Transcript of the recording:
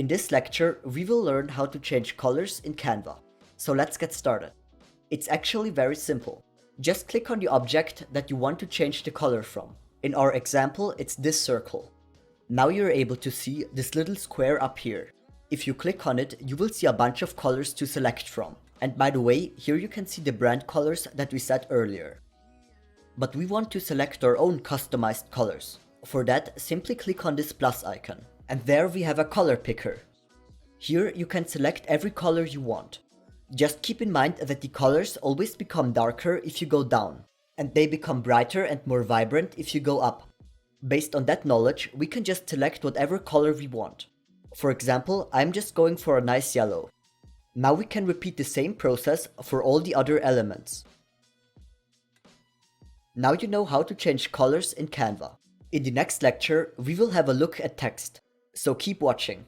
In this lecture, we will learn how to change colors in Canva. So let's get started. It's actually very simple. Just click on the object that you want to change the color from. In our example, it's this circle. Now you're able to see this little square up here. If you click on it, you will see a bunch of colors to select from. And by the way, here you can see the brand colors that we set earlier. But we want to select our own customized colors. For that, simply click on this plus icon. And there we have a color picker. Here you can select every color you want. Just keep in mind that the colors always become darker if you go down, and they become brighter and more vibrant if you go up. Based on that knowledge, we can just select whatever color we want. For example, I'm just going for a nice yellow. Now we can repeat the same process for all the other elements. Now you know how to change colors in Canva. In the next lecture, we will have a look at text, so keep watching.